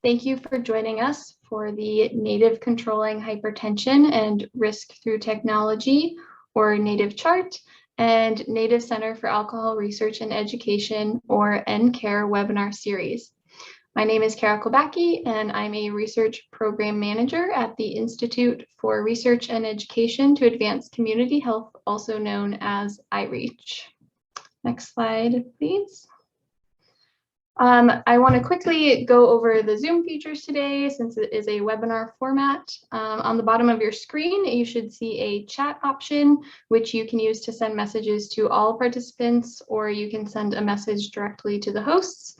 Thank you for joining us for the Native Controlling Hypertension and Risk Through Technology, or Native Chart, and Native Center for Alcohol Research and Education, or NCARE webinar series. My name is Kara Kobacki, and I'm a Research Program Manager at the Institute for Research and Education to Advance Community Health, also known as IREACH. Next slide, please. I want to quickly go over the Zoom features today since it is a webinar format. On the bottom of your screen, you should see a chat option, which you can use to send messages to all participants, or you can send a message directly to the hosts.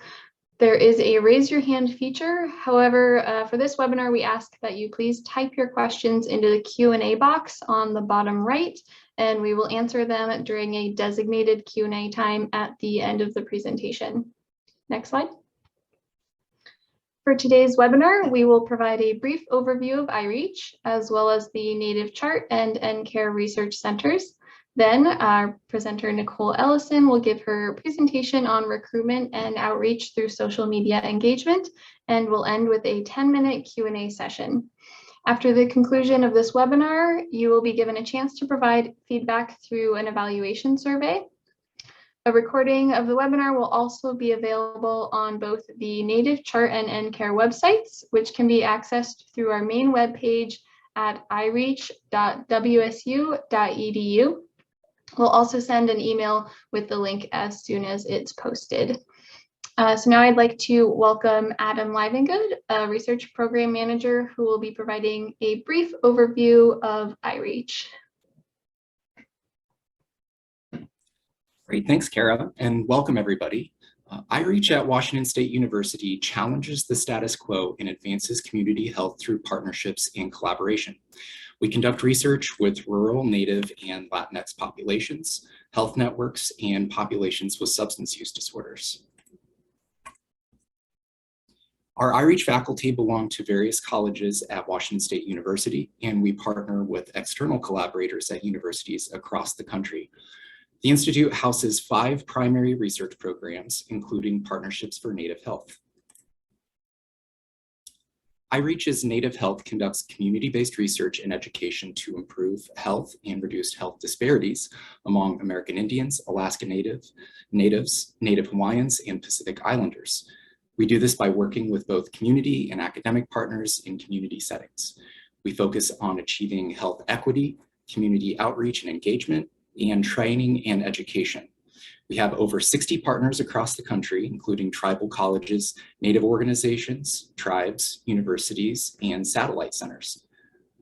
There is a raise your hand feature. However, for this webinar, we ask that you please type your questions into the Q&A box on the bottom right, and we will answer them during a designated Q&A time at the end of the presentation. Next slide. For today's webinar, we will provide a brief overview of IREACH, as well as the Native Chart and NCARE research centers. Then our presenter, Nicole Ellison, will give her presentation on recruitment and outreach through social media engagement, and we'll end with a 10-minute Q&A session. After the conclusion of this webinar, you will be given a chance to provide feedback through an evaluation survey. A recording of the webinar will also be available on both the Native Chart and NCARE websites, which can be accessed through our main webpage at ireach.wsu.edu. We'll also send an email with the link as soon as it's posted. So now I'd like to welcome Adam Livengood, a Research Program Manager, who will be providing a brief overview of IREACH. Great, thanks, Kara, and welcome everybody. IREACH at Washington State University challenges the status quo and advances community health through partnerships and collaboration. We conduct research with rural, Native, and Latinx populations, health networks, and populations with substance use disorders. Our IREACH faculty belong to various colleges at Washington State University, and we partner with external collaborators at universities across the country. The Institute houses 5 primary research programs, including Partnerships for Native Health. IREACH's Native Health conducts community-based research and education to improve health and reduce health disparities among American Indians, Alaska Natives, Native Hawaiians, and Pacific Islanders. We do this by working with both community and academic partners in community settings. We focus on achieving health equity, community outreach and engagement, and training and education. We have over 60 partners across the country, including tribal colleges, Native organizations, tribes, universities, and satellite centers.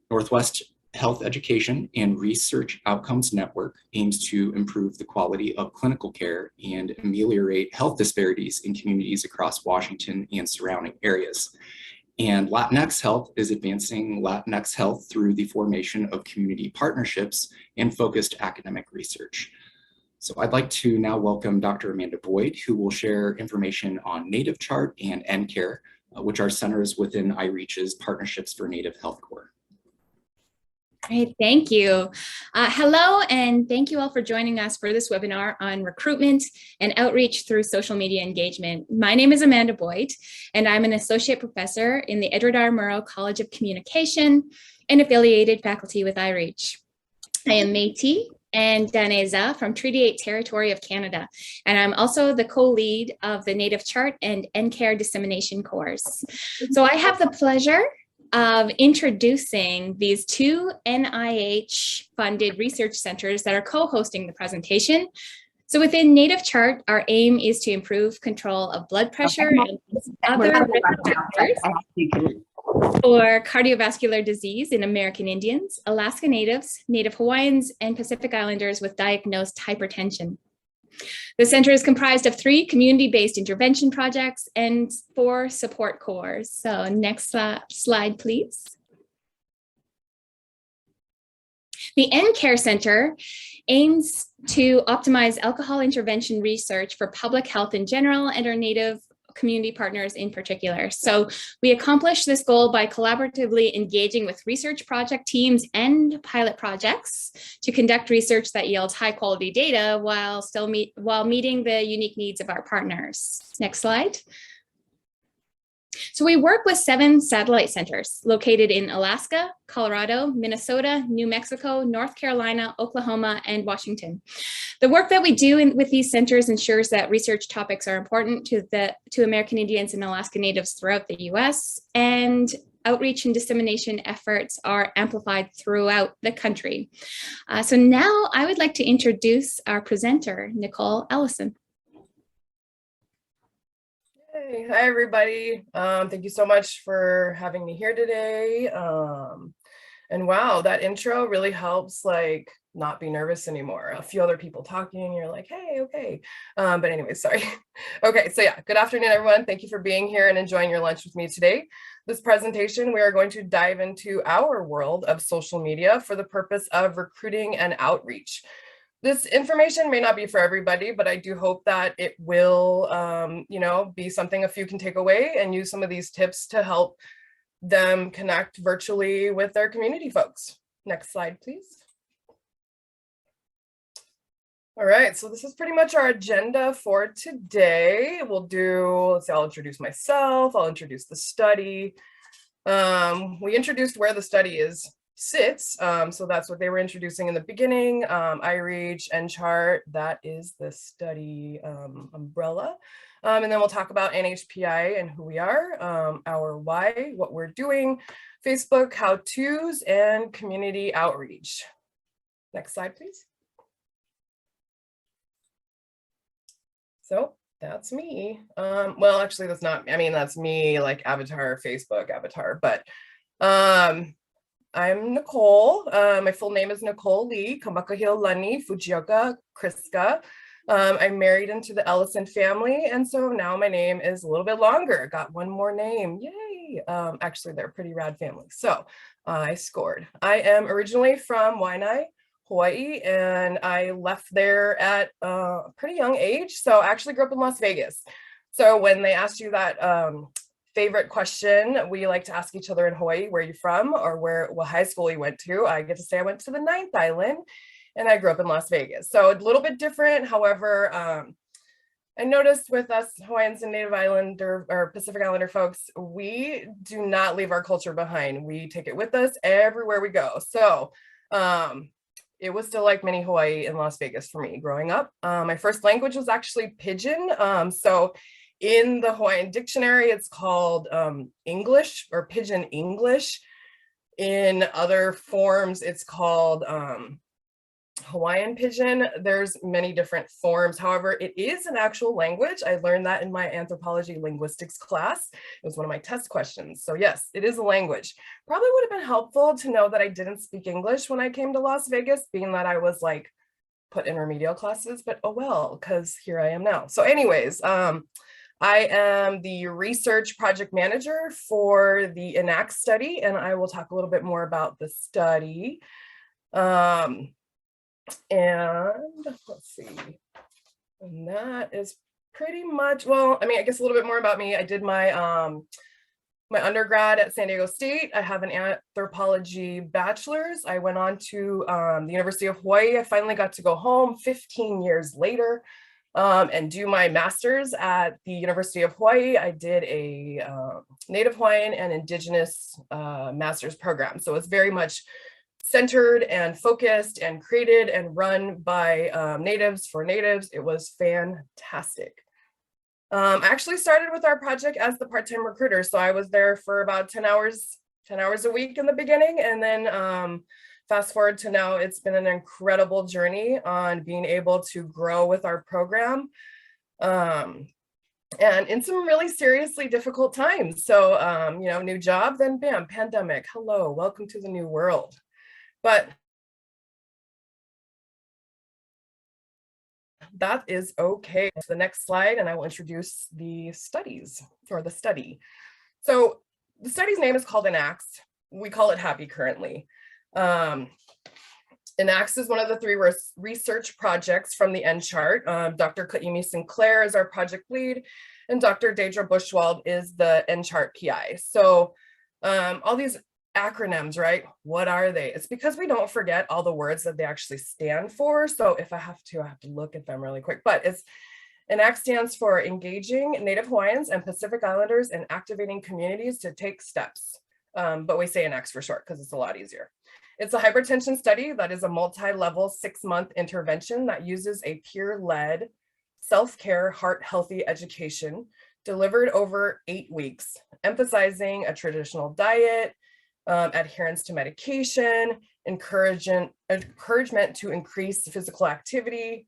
Northwest Health Education and Research Outcomes Network aims to improve the quality of clinical care and ameliorate health disparities in communities across Washington and surrounding areas. And Latinx Health is advancing Latinx health through the formation of community partnerships and focused academic research. So I'd like to now welcome Dr. Amanda Boyd, who will share information on Native Chart and NCARE, which are centers within IREACH's Partnerships for Native Health Corps. Great, thank you. Hello, and thank you all for joining us for this webinar on recruitment and outreach through social media engagement. My name is Amanda Boyd, and I'm an associate professor in the Edward R. Murrow College of Communication and affiliated faculty with IREACH. I am Métis and Daneza from Treaty 8 Territory of Canada, and I'm also the co-lead of the Native Chart and NCARE dissemination course. So I have the pleasure of introducing these 2 NIH-funded research centers that are co-hosting the presentation. So within Native Chart, our aim is to improve control of blood pressure and other risk factors for cardiovascular disease in American Indians, Alaska Natives, Native Hawaiians, and Pacific Islanders with diagnosed hypertension. The center is comprised of 3 community-based intervention projects and 4 support cores. So next slide, please. The NCARE Center aims to optimize alcohol intervention research for public health in general and our Native community partners in particular. So we accomplish this goal by collaboratively engaging with research project teams and pilot projects to conduct research that yields high quality data while meeting the unique needs of our partners. Next slide. So we work with 7 satellite centers located in Alaska, Colorado, Minnesota, New Mexico, North Carolina, Oklahoma, and Washington. The work that we do with these centers ensures that research topics are important to American Indians and Alaska Natives throughout the US, and outreach and dissemination efforts are amplified throughout the country. So now I would like to introduce our presenter, Nicole Ellison. Hey, hi everybody. Thank you so much for having me here today. And wow, that intro really helps like not be nervous anymore. A few other people talking, you're like, hey, okay. But anyway, sorry. Okay, so yeah, good afternoon, everyone. Thank you for being here and enjoying your lunch with me today. This presentation, we are going to dive into our world of social media for the purpose of recruiting and outreach. This information may not be for everybody, but I do hope that it will, be something a few can take away and use some of these tips to help them connect virtually with their community folks. Next slide, please. All right, so this is pretty much our agenda for today. I'll introduce myself, I'll introduce the study. We introduced where the study sits, so that's what they were introducing in the beginning. IREACH, NCHART, that is the study umbrella. And then we'll talk about NHPI and who we are, our why, what we're doing, Facebook how-tos, and community outreach. Next slide, please. So that's me. Well, actually, that's me, like avatar, Facebook avatar, but I'm Nicole. My full name is Nicole Lee, Kamakahiolani Fujioka-Krzyska. I'm married into the Ellison family, and so now my name is a little bit longer. Got one more name, yay! Actually, they're a pretty rad family, so I scored. I am originally from Waianae, Hawaii, and I left there at a pretty young age. So I actually grew up in Las Vegas. So when they asked you that favorite question, we like to ask each other in Hawaii, where are you from, or what high school you went to? I get to say I went to the 9th Island, and I grew up in Las Vegas. So a little bit different. However, I noticed with us Hawaiians and Native Islander or Pacific Islander folks, we do not leave our culture behind. We take it with us everywhere we go. So it was still like mini Hawaii in Las Vegas for me growing up. My first language was actually Pidgin. So in the Hawaiian dictionary, it's called English or Pidgin English. In other forms, it's called Hawaiian Pidgin. There's many different forms. However, it is an actual language. I learned that in my anthropology linguistics class. It was one of my test questions. So yes, it is a language. Probably would have been helpful to know that I didn't speak English when I came to Las Vegas, being that I was like put in remedial classes, but oh well, because here I am now. So anyways, I am the research project manager for the ENACT study, and I will talk a little bit more about the study. And let's see, and that is pretty much, well, I guess a little bit more about me. I did my my undergrad at San Diego State. I have an anthropology bachelor's. I went on to the University of Hawaii. I finally got to go home 15 years later and do my master's at the University of Hawaii. I did a Native Hawaiian and Indigenous master's program. So it's very much centered and focused and created and run by natives for natives. It was fantastic. I actually started with our project as the part-time recruiter. So I was there for about 10 hours a week in the beginning. And then fast forward to now, it's been an incredible journey on being able to grow with our program. And in some really seriously difficult times. So, new job, then bam, pandemic. Hello, welcome to the new world. But that is okay. To the next slide, and I will introduce the studies or the study. So the study's name is called ENACT. We call it HHAPI currently. ENACT is one of the 3 research projects from the NCHART. Dr. Kaimi Sinclair is our project lead, and Dr. Deidre Bushwald is the NCHART PI. So all these acronyms, right? What are they? It's because we don't forget all the words that they actually stand for. So if I have to look at them really quick, but ENACT stands for Engaging Native Hawaiians and Pacific Islanders and Activating Communities to Take Steps. But we say ENACT for short because it's a lot easier. It's a hypertension study that is a multi-level 6-month intervention that uses a peer-led self-care heart healthy education delivered over 8 weeks, emphasizing a traditional diet, adherence to medication, encouragement to increase physical activity.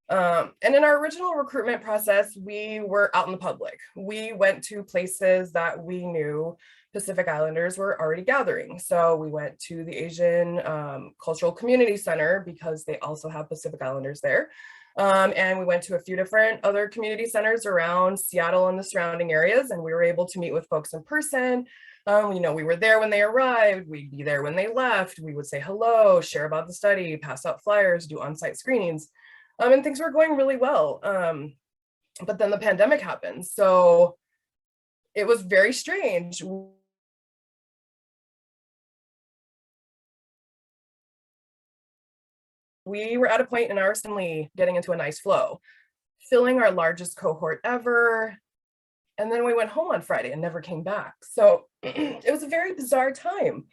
And in our original recruitment process, we were out in the public. We went to places that we knew Pacific Islanders were already gathering. So we went to the Asian Cultural Community Center because they also have Pacific Islanders there. And we went to a few different other community centers around Seattle and the surrounding areas, and we were able to meet with folks in person. We were there when they arrived, we'd be there when they left, we would say hello, share about the study, pass out flyers, do on-site screenings, and things were going really well. But then the pandemic happened, so it was very strange. We were at a point in our family getting into a nice flow, filling our largest cohort ever. And then we went home on Friday and never came back. So it was a very bizarre time.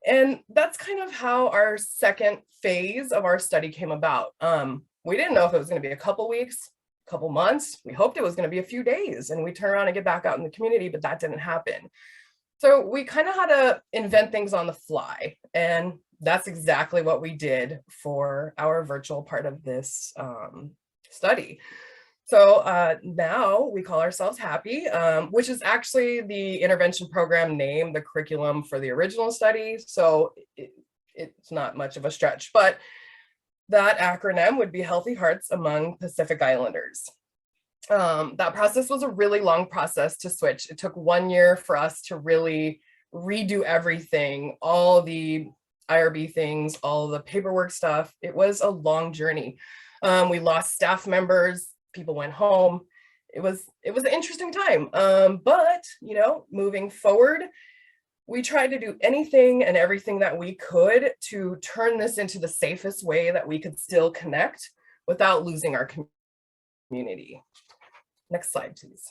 And that's kind of how our second phase of our study came about. We didn't know if it was going to be a couple weeks, a couple months. We hoped it was going to be a few days and we turn around and get back out in the community, but that didn't happen. So we kind of had to invent things on the fly. And that's exactly what we did for our virtual part of this study. So now we call ourselves HHAPI, which is actually the intervention program name, the curriculum for the original study. So it's not much of a stretch, but that acronym would be Healthy Hearts Among Pacific Islanders. That process was a really long process to switch. It took 1 year for us to really redo everything, all the IRB things, all the paperwork stuff. It was a long journey. We lost staff members. People went home. It was an interesting time. But moving forward, we tried to do anything and everything that we could to turn this into the safest way that we could still connect without losing our community. Next slide, please.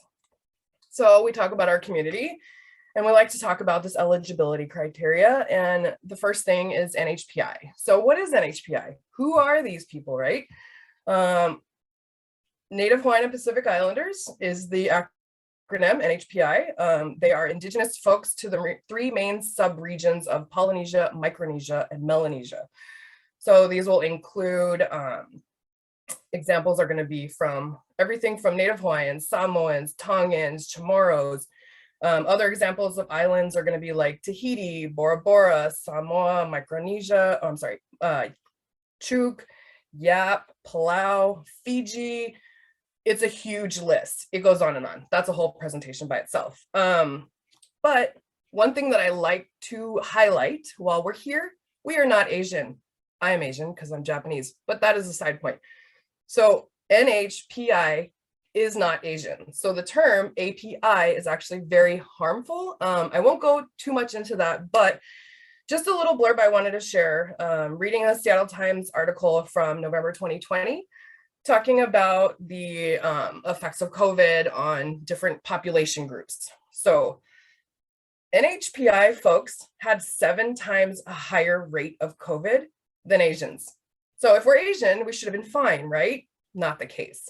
So we talk about our community, and we like to talk about this eligibility criteria. And the first thing is NHPI. So what is NHPI? Who are these people, right? Native Hawaiian and Pacific Islanders is the acronym NHPI. They are indigenous folks to the 3 main sub-regions of Polynesia, Micronesia, and Melanesia. So these will include, examples are going to be from everything from Native Hawaiians, Samoans, Tongans, Chamorros. Other examples of islands are going to be like Tahiti, Bora Bora, Samoa, Micronesia, Chuk, Yap, Palau, Fiji. It's a huge list. It goes on and on. That's a whole presentation by itself. But one thing that I like to highlight while we're here, we are not Asian. I am Asian because I'm Japanese, but that is a side point. So NHPI is not Asian. So the term API is actually very harmful. I won't go too much into that, but just a little blurb I wanted to share. Reading a Seattle Times article from November 2020, talking about the effects of COVID on different population groups. So NHPI folks had 7 times a higher rate of COVID than Asians. So if we're Asian, we should have been fine, right? Not the case.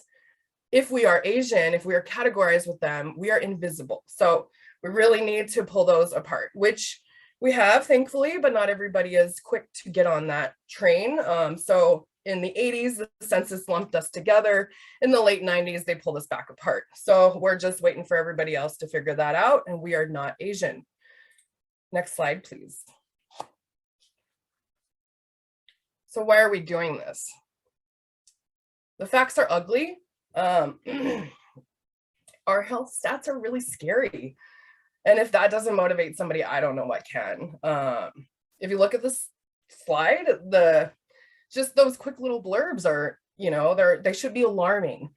If we are Asian, if we are categorized with them, we are invisible. So we really need to pull those apart, which we have, thankfully, but not everybody is quick to get on that train. So in the 80s, the census lumped us together. In the late 90s, they pulled us back apart. So we're just waiting for everybody else to figure that out, and we are not Asian. Next slide, please. So why are we doing this? The facts are ugly. Our health stats are really scary. And if that doesn't motivate somebody, I don't know what can. If you look at this slide, just those quick little blurbs are, they should be alarming.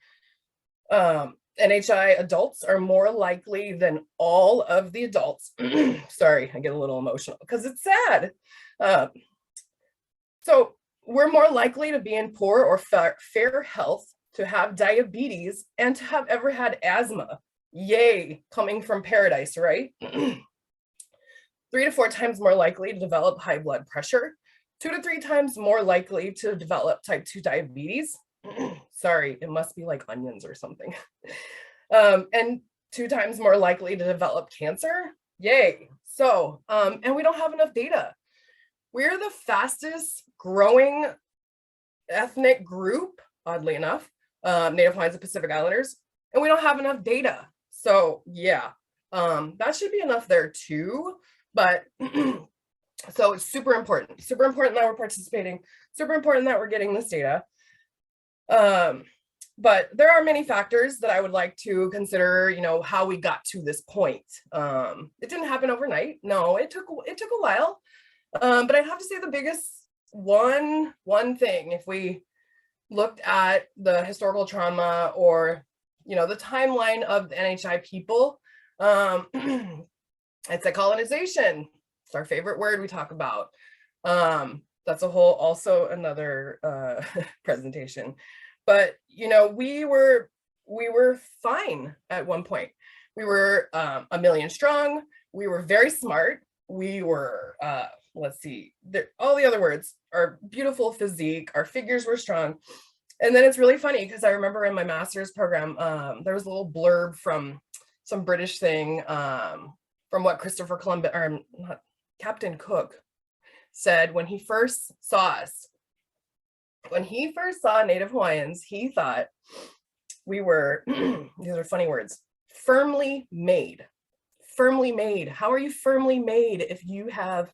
NHI adults are more likely than all of the adults. Sorry, I get a little emotional because it's sad. So we're more likely to be in poor or fair health to have diabetes, and to have ever had asthma. Yay, coming from paradise, right? 3 to 4 times more likely to develop high blood pressure, 2 to 3 times more likely to develop type 2 diabetes. Sorry, it must be like onions or something. And 2 times more likely to develop cancer. Yay. So, and we don't have enough data. We're the fastest growing ethnic group, oddly enough, Native Hawaiians and Pacific Islanders, and we don't have enough data. So yeah, that should be enough there too. But so it's super important that we're participating, super important that we're getting this data. But there are many factors that I would like to consider, you know, how we got to this point. It didn't happen overnight. No, it took a while. But I'd have to say the biggest one thing, if we looked at the historical trauma or, you know, the timeline of the NHI people, it's a colonization. It's our favorite word we talk about. That's a whole, also another presentation. But, you know, we were fine at one point. We were 1 million strong. We were very smart. We were, let's see, all the other words, our beautiful physique, our figures were strong. And then it's really funny because I remember in my master's program, there was a little blurb from some British thing from what Christopher Columbus, or not, Captain Cook said when he first saw us. When he first saw Native Hawaiians, he thought we were, these are funny words, firmly made. Firmly made. How are you firmly made if you have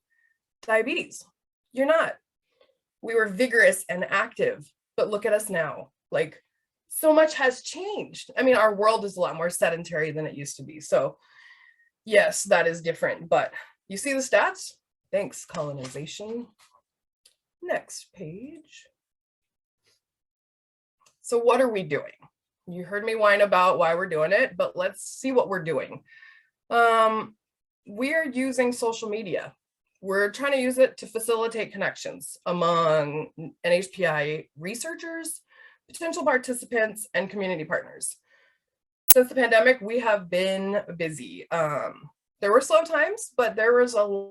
diabetes? You're not. We were vigorous and active, but look at us now. Like, so much has changed. I mean, our world is a lot more sedentary than it used to be. So yes, that is different, but you see the stats? Thanks, colonization. Next page. So what are we doing? You heard me whine about why we're doing it, but let's see what we're doing. We are using social media. We're trying to use it to facilitate connections among NHPI researchers, potential participants, and community partners. Since the pandemic, we have been busy. There were slow times, but there was a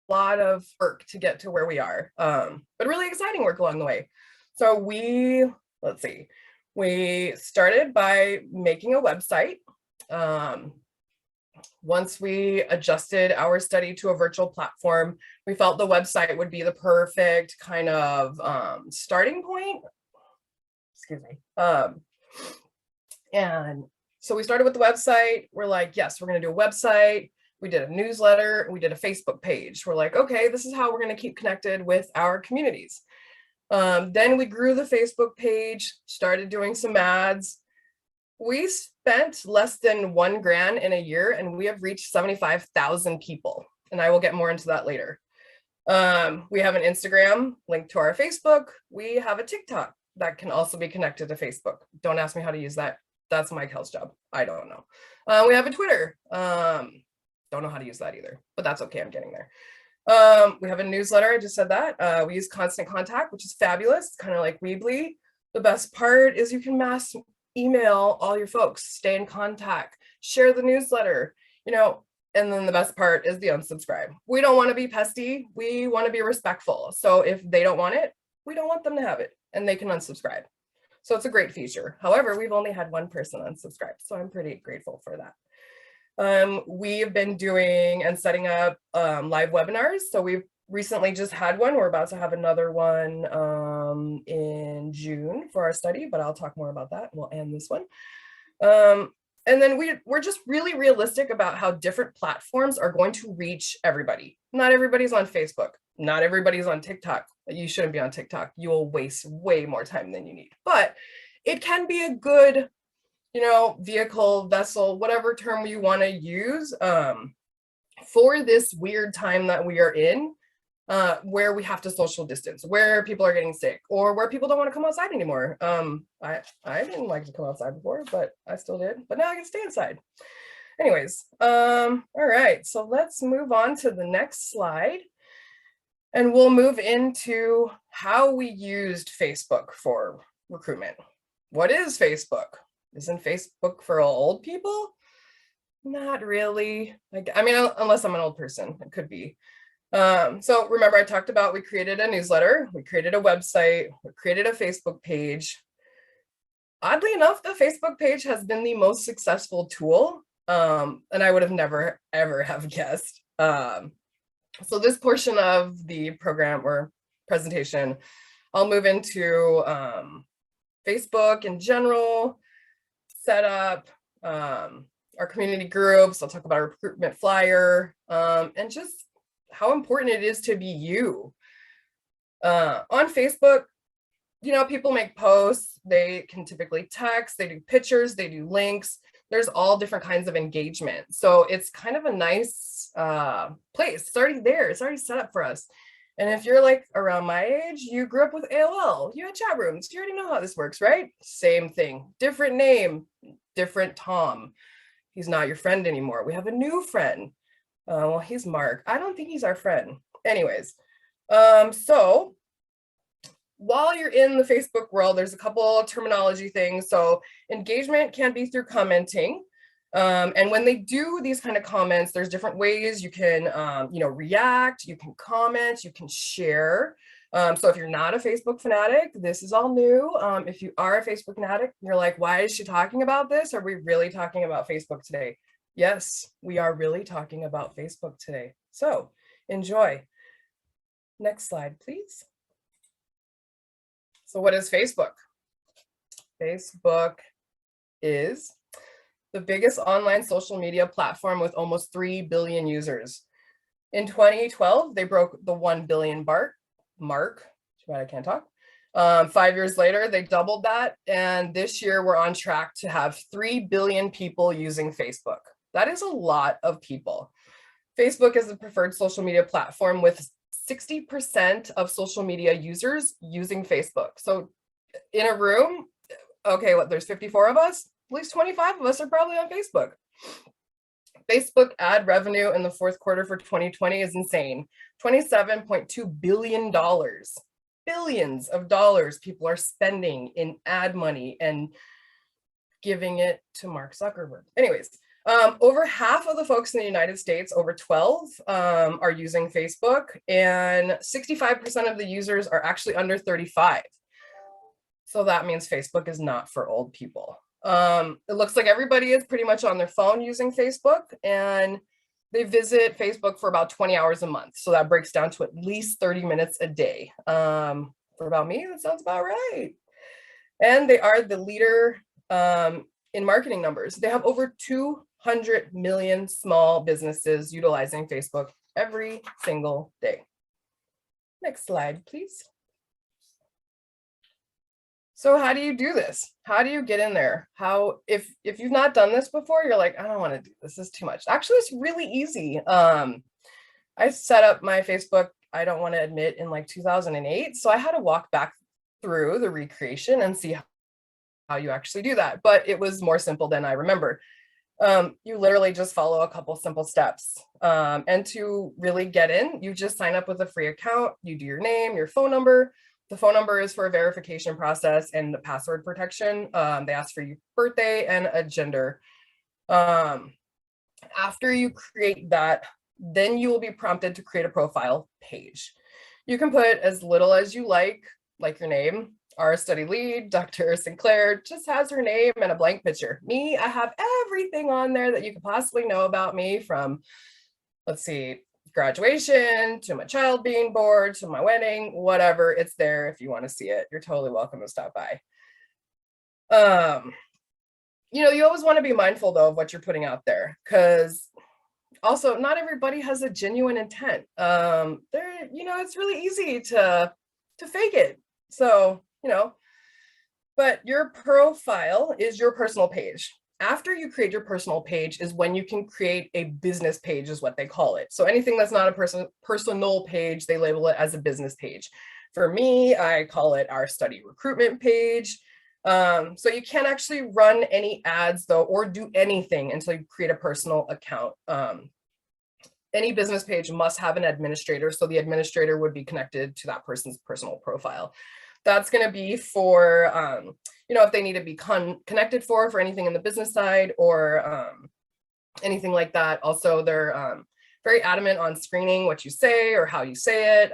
lot of work to get to where we are, but really exciting work along the way. So let's see, we started by making a website. Once we adjusted our study to a virtual platform, we felt the website would be the perfect kind of starting point. Excuse me. And so we started with the website. We're like, yes, we're going to do a website. We did a newsletter. We did a Facebook page. We're like, okay, this is how we're going to keep connected with our communities. Then we grew the Facebook page, started doing some ads. We spent less than $1,000 in a year, and we have reached 75,000 people. And I will get more into that later. We have an Instagram linked to our Facebook. We have a TikTok that can also be connected to Facebook. Don't ask me how to use that. That's Mike Hell's job. I don't know. We have a Twitter. Don't know how to use that either, but that's okay. I'm getting there. We have a newsletter. I just said that. We use Constant Contact, which is fabulous, kind of like Weebly. The best part is you can mass email all your folks, stay in contact, share the newsletter, you know, and then the best part is the unsubscribe. We don't want to be pesty. We want to be respectful. So if they don't want it, we don't want them to have it, and they can unsubscribe. So it's a great feature. However, we've only had one person unsubscribe, so I'm pretty grateful for that. We have been doing and setting up live webinars. So we've recently just had one. We're about to have another one in June for our study, but I'll talk more about that. We'll end this one. And then we're just really realistic about how different platforms are going to reach everybody. Not everybody's on Facebook. Not everybody's on TikTok. You shouldn't be on TikTok. You will waste way more time than you need. But it can be a good, you know, vehicle, vessel, whatever term you want to use for this weird time that we are in, where we have to social distance, where people are getting sick, or where people don't want to come outside anymore. I didn't like to come outside before, but I still did. But now I can stay inside. Anyways, all right, so let's move on to the next slide. And we'll move into how we used Facebook for recruitment. what is Facebook? Isn't Facebook for old people? Not really. I mean, unless I'm an old person, it could be. So remember, I talked about we created a newsletter, we created a website, we created a Facebook page. Oddly enough, the Facebook page has been the most successful tool, and I would have never, ever have guessed. So this portion of the program or presentation, I'll move into Facebook in general, setup, our community groups. I'll talk about our recruitment flyer, and just how important it is to be you. On Facebook, you know, people make posts, they can typically text, they do pictures, they do links. There's all different kinds of engagement. So it's kind of a nice place. It's already there. It's already set up for us. And if you're like around my age, you grew up with AOL, you had chat rooms, you already know how this works, right? Same thing, different name, different Tom. He's not your friend anymore. We have a new friend. Well, he's Mark. I don't think he's our friend. Anyways, so while you're in the Facebook world, there's a couple of terminology things. So engagement can be through commenting. And when they do these kind of comments, there's different ways you can, you know, react, you can comment, you can share. So if you're not a Facebook fanatic, this is all new. If you are a Facebook fanatic, you're like, why is she talking about this? Are we really talking about Facebook today? Yes, we are really talking about Facebook today. So enjoy. Next slide, please. So what is Facebook? Facebook is the biggest online social media platform with almost 3 billion users. In 2012, they broke the 1 billion mark. Too bad I can't talk. 5 years later, they doubled that. And this year we're on track to have 3 billion people using Facebook. That is a lot of people. Facebook is the preferred social media platform with 60% of social media users using Facebook. So in a room, okay, what, there's 54 of us? At least 25 of us are probably on Facebook. Facebook ad revenue in the fourth quarter for 2020 is insane. $27.2 billion. Billions of dollars people are spending in ad money and giving it to Mark Zuckerberg. Anyways, over half of the folks in the United States, over 12, are using Facebook, and 65% of the users are actually under 35. So that means Facebook is not for old people. It looks like everybody is pretty much on their phone using Facebook, and they visit Facebook for about 20 hours a month. So that breaks down to at least 30 minutes a day. For about me, that sounds about right. And they are the leader in marketing numbers. They have over 200 million small businesses utilizing Facebook every single day. Next slide, please. So how do you do this? How do you get in there? How, if you've not done this before, you're like, I don't want to do this. This is too much. Actually, it's really easy. I set up my Facebook, I don't want to admit, in like 2008. So I had to walk back through the recreation and see how you actually do that. But it was more simple than I remember. You literally just follow a couple simple steps. And to really get in, you just sign up with a free account. You do your name, your phone number. The phone number is for a verification process and the password protection. They ask for your birthday and a gender. After you create that, then you will be prompted to create a profile page. You can put as little as you like your name. Our study lead, Dr. Sinclair, just has her name and a blank picture. Me, I have everything on there that you could possibly know about me, from, let's see, graduation to my child being born to my wedding, whatever. It's there if you want to see it. You're totally welcome to stop by. You know, you always want to be mindful though of what you're putting out there, because also not everybody has a genuine intent. You know, it's really easy to fake it. So, you know, but your profile is your personal page. After you create your personal page is when you can create a business page, is what they call it. So anything that's not a personal page, they label it as a business page. For me, I call it our study recruitment page. So you can't actually run any ads though, or do anything until you create a personal account. Any business page must have an administrator. So the administrator would be connected to that person's personal profile. That's going to be for, if they need to be connected for anything in the business side or anything like that. Also, they're very adamant on screening what you say or how you say it.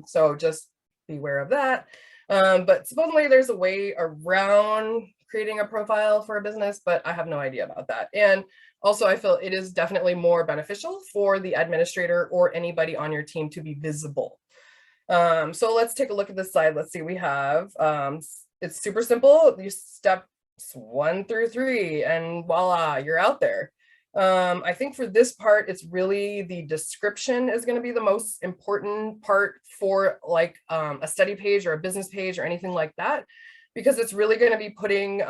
So just beware of that. But supposedly there's a way around creating a profile for a business, but I have no idea about that. And also, I feel it is definitely more beneficial for the administrator or anybody on your team to be visible. So let's take a look at this slide. Let's see, we have, it's super simple. You steps 1 through 3 and voila, you're out there. I think for this part, it's really the description is going to be the most important part for like a study page or a business page or anything like that, because it's really going to be putting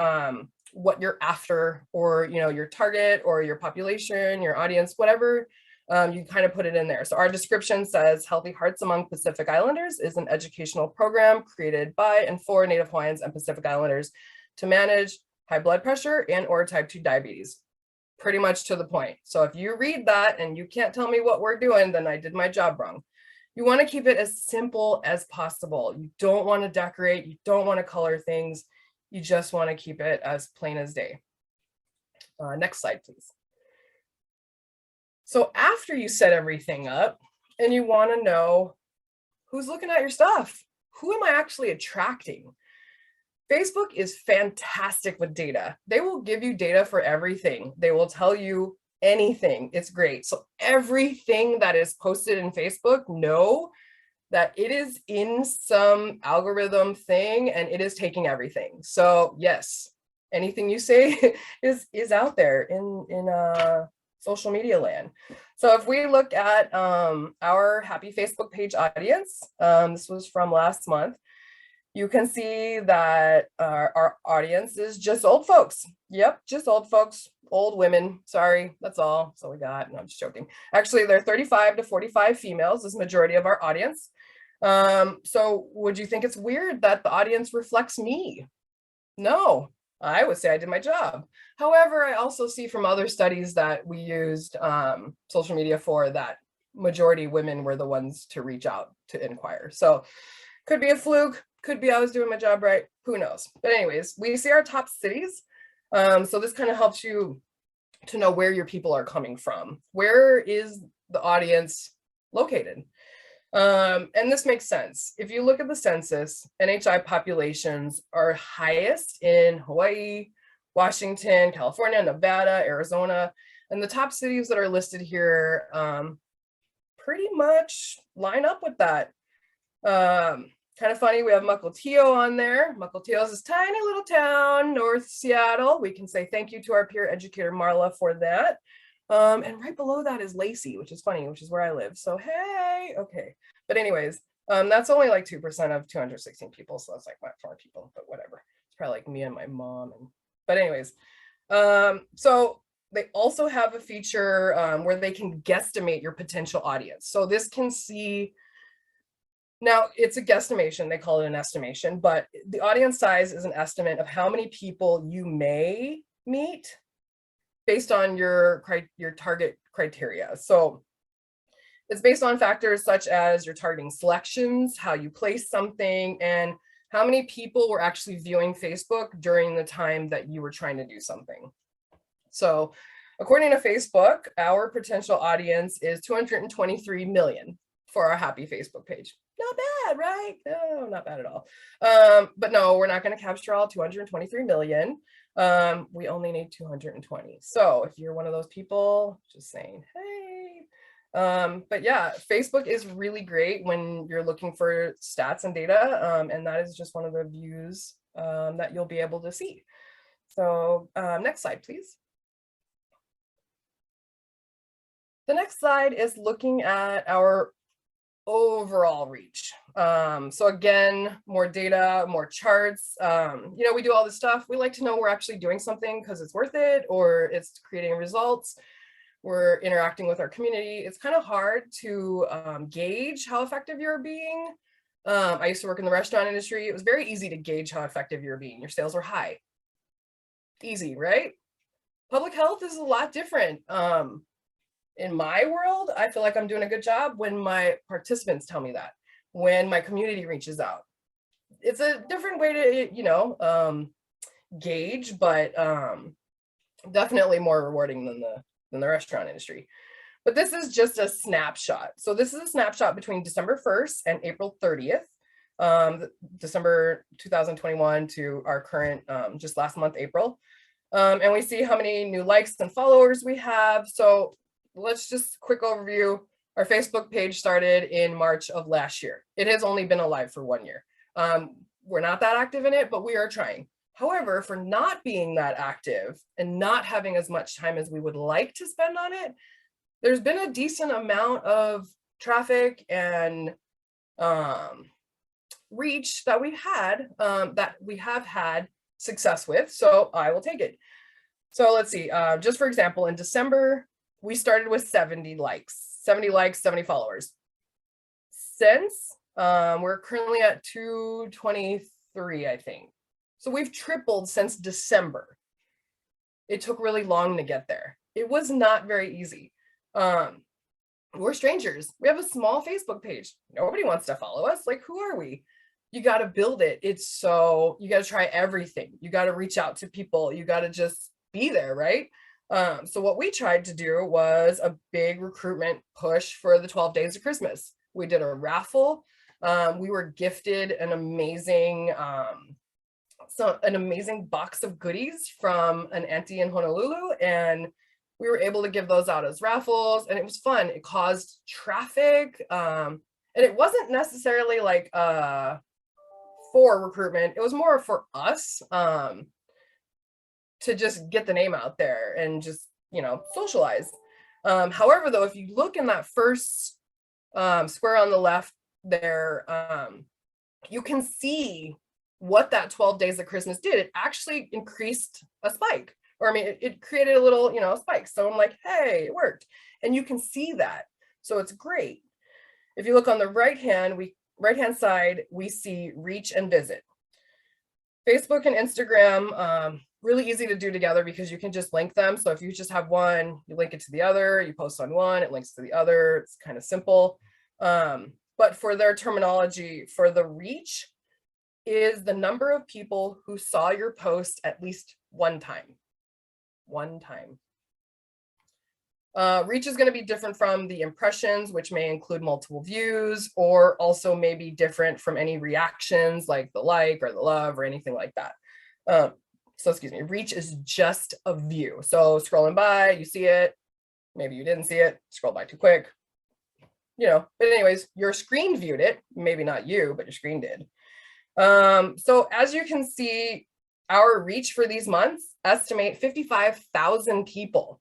what you're after, or your target or your population, your audience, whatever. You kind of put it in there. So our description says Healthy Hearts Among Pacific Islanders is an educational program created by and for Native Hawaiians and Pacific Islanders to manage high blood pressure and or type 2 diabetes. Pretty much to the point. So if you read that and you can't tell me what we're doing, then I did my job wrong. You want to keep it as simple as possible. You don't want to decorate. You don't want to color things. You just want to keep it as plain as day. Next slide, please. So after you set everything up and you want to know who's looking at your stuff, who am I actually attracting? Facebook is fantastic with data. They will give you data for everything. They will tell you anything. It's great. So everything that is posted in Facebook, know that it is in some algorithm thing and it is taking everything. So yes, anything you say is out there in social media land. So if we look at our HHAPI Facebook page audience, this was from last month, you can see that our audience is just old folks. Yep, just old folks, old women. Sorry, that's all. So we got, no, I'm just joking. Actually, they're 35 to 45 females is the majority of our audience. So would you think it's weird that the audience reflects me? No, I would say I did my job. However, I also see from other studies that we used social media for that majority women were the ones to reach out to inquire. So could be a fluke, could be I was doing my job right, who knows? But anyways, we see our top cities. So this kind of helps you to know where your people are coming from. Where is the audience located? And this makes sense. If you look at the census, NHI populations are highest in Hawaii, Washington, California, Nevada, Arizona, and the top cities that are listed here pretty much line up with that. Kind of funny, we have Mukilteo on there. Mukilteo is this tiny little town, North Seattle. We can say thank you to our peer educator, Marla, for that. And right below that is Lacey, which is funny, which is where I live. So, hey, okay. But anyways, that's only like 2% of 216 people. So that's like 4 people, but whatever. It's probably like me and my mom. But anyways, so they also have a feature where they can guesstimate your potential audience. So this can see, now it's a guesstimation, they call it an estimation, but the audience size is an estimate of how many people you may meet based on your target criteria. So it's based on factors such as your targeting selections, how you place something, and how many people were actually viewing Facebook during the time that you were trying to do something. So according to Facebook, our potential audience is 223 million for our HHAPI Facebook page. Not bad, right? No, not bad at all. But no, we're not going to capture all 223 million. We only need 220. So if you're one of those people, just saying, hey. But yeah, Facebook is really great when you're looking for stats and data. And that is just one of the views that you'll be able to see. So next slide, please. The next slide is looking at our overall reach. So again, more data, more charts. We do all this stuff. We like to know we're actually doing something because it's worth it or it's creating results. We're interacting with our community. It's kind of hard to gauge how effective you're being. I used to work in the restaurant industry. It was very easy to gauge how effective you're being. Your sales were high. Easy, right? Public health is a lot different. In my world, I feel like I'm doing a good job when my participants tell me that, when my community reaches out. it's a different way to, you know, gauge, but definitely more rewarding than the restaurant industry. But this is just a snapshot. So this is a snapshot between December 1st and April 30th, December 2021 to our current, just last month, April. And we see how many new likes and followers we have. So let's just quick overview. Our Facebook page started in March of last year. It has only been alive for 1 year. We're not that active in it, but we are trying. However, for not being that active and not having as much time as we would like to spend on it, there's been a decent amount of traffic and reach that we've had, that we have had success with. So I will take it. So let's see, just for example, in December, we started with 70 likes, 70 followers. Since we're currently at 223, I think. So we've tripled since December. It took really long to get there. It was not very easy. We're strangers. We have a small Facebook page. Nobody wants to follow us. Like, who are we? You got to build it. You got to try everything. You got to reach out to people. You got to just be there, right? So what we tried to do was a big recruitment push for the 12 days of Christmas. We did a raffle. We were gifted an amazing box of goodies from an auntie in Honolulu, and we were able to give those out as raffles, and it was fun. It caused traffic, and it wasn't necessarily like for recruitment. It was more for us to just get the name out there and just, you know, socialize. However, though, if you look in that first square on the left there, you can see what that 12 days of Christmas did. It actually increased a spike, or I mean, it created a little, you know, spike. So I'm like, hey, it worked. And you can see that. So it's great. If you look on the right-hand side, we see reach and visit. Facebook and Instagram, really easy to do together because you can just link them. So if you just have one, you link it to the other, you post on one, it links to the other. It's kind of simple. But for their terminology, for the reach is the number of people who saw your post at least one time. Reach is going to be different from the impressions, which may include multiple views, or also may be different from any reactions like the like or the love or anything like that. So excuse me, reach is just a view. So scrolling by, you see it, maybe you didn't see it, scroll by too quick, you know, but anyways, your screen viewed it, maybe not you, but your screen did. So as you can see, our reach for these months estimate 55,000 people.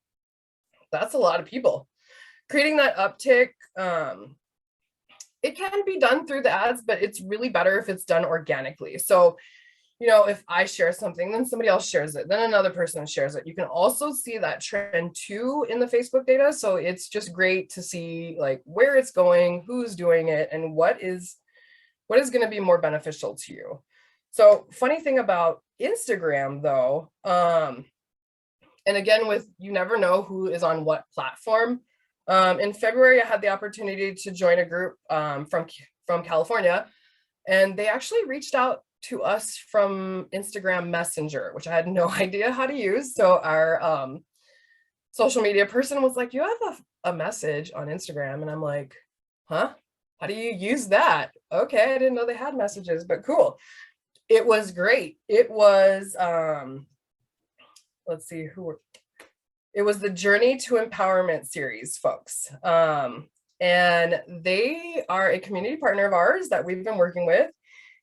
That's a lot of people. Creating that uptick, it can be done through the ads, but it's really better if it's done organically. So, you know, if I share something, then somebody else shares it, then another person shares it. You can also see that trend too in the Facebook data. So it's just great to see like where it's going, who's doing it, and what is going to be more beneficial to you. So funny thing about Instagram though, and again, you never know who is on what platform. In February, I had the opportunity to join a group from California, and they actually reached out to us from Instagram Messenger, which I had no idea how to use. So our social media person was like, you have a message on Instagram. And I'm like, huh? How do you use that? Okay, I didn't know they had messages, but cool. It was great. It was, let's see it was the Journey to Empowerment series, folks. And they are a community partner of ours that we've been working with.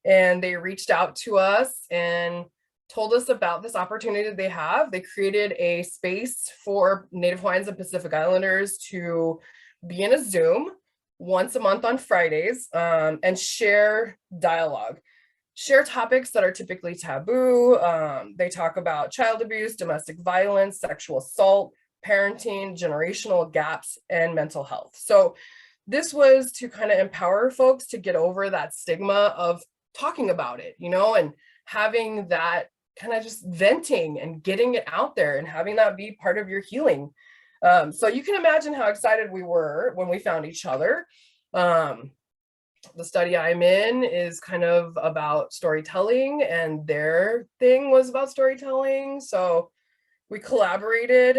And they reached out to us and told us about this opportunity they have. They created a space for Native Hawaiians and Pacific Islanders to be in a Zoom once a month on Fridays and share dialogue. Share topics that are typically taboo. They talk about child abuse, domestic violence, sexual assault, parenting, generational gaps, and mental health. So this was to kind of empower folks to get over that stigma of talking about it, you know, and having that kind of just venting and getting it out there and having that be part of your healing. So you can imagine how excited we were when we found each other. The study I'm in is kind of about storytelling, and their thing was about storytelling. So we collaborated.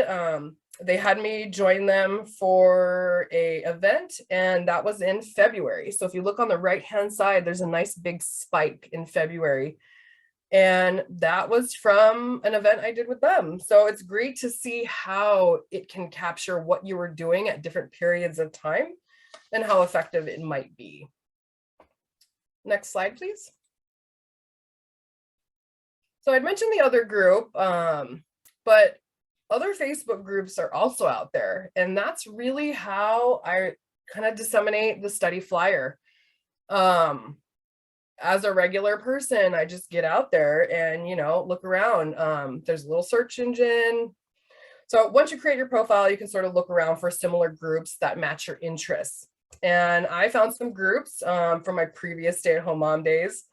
They had me join them for a event, and that was in February. So if you look on the right-hand side, there's a nice big spike in February. And that was from an event I did with them. So it's great to see how it can capture what you were doing at different periods of time and how effective it might be. Next slide, please. So I'd mentioned the other group, but other Facebook groups are also out there. And that's really how I kind of disseminate the study flyer. As a regular person, I just get out there and, you know, look around. There's a little search engine. So once you create your profile, you can sort of look around for similar groups that match your interests. And I found some groups from my previous stay-at-home mom days.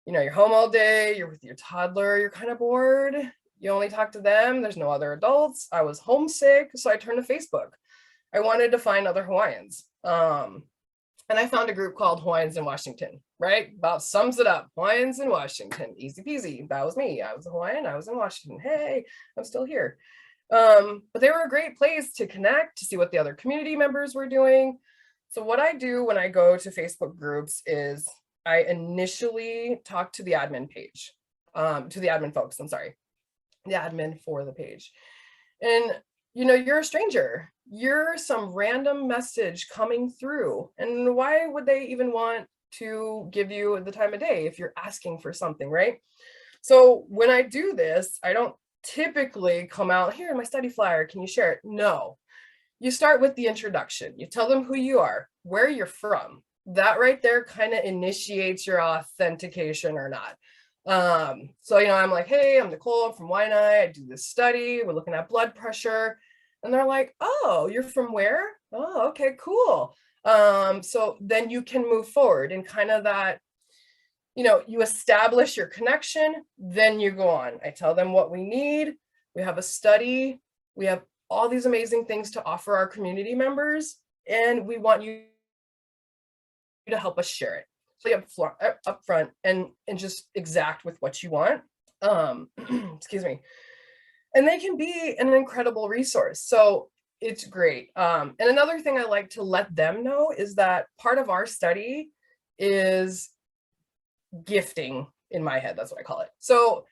You know, you're home all day, you're with your toddler, you're kind of bored. You only talk to them, there's no other adults. I was homesick, so I turned to Facebook. I wanted to find other Hawaiians. And I found a group called Hawaiians in Washington, right? About sums it up. Hawaiians in Washington, easy peasy. That was me. I was a Hawaiian, I was in Washington. Hey, I'm still here. But they were a great place to connect, to see what the other community members were doing. So what I do when I go to Facebook groups is I initially talk to the admin page, to the admin folks, I'm sorry, the admin for the page. And you know, you're a stranger, you're some random message coming through. And why would they even want to give you the time of day if you're asking for something, right? So when I do this, I don't typically come out here, my study flyer, can you share it? No, you start with the introduction. You tell them who you are, where you're from. That right there kind of initiates your authentication or not. So, you know, I'm like, hey, I'm Nicole, I'm from Waianae, I do this study, we're looking at blood pressure. And they're like, oh, you're from where? Oh, okay, cool. So then you can move forward and kind of that, you know, you establish your connection, then you go on. I tell them what we need. We have a study. We have all these amazing things to offer our community members, and we want you to help us share it. So you have up front and just exact with what you want. Excuse me. And they can be an incredible resource. So it's great. And another thing I like to let them know is that part of our study is gifting, in my head, that's what I call it. So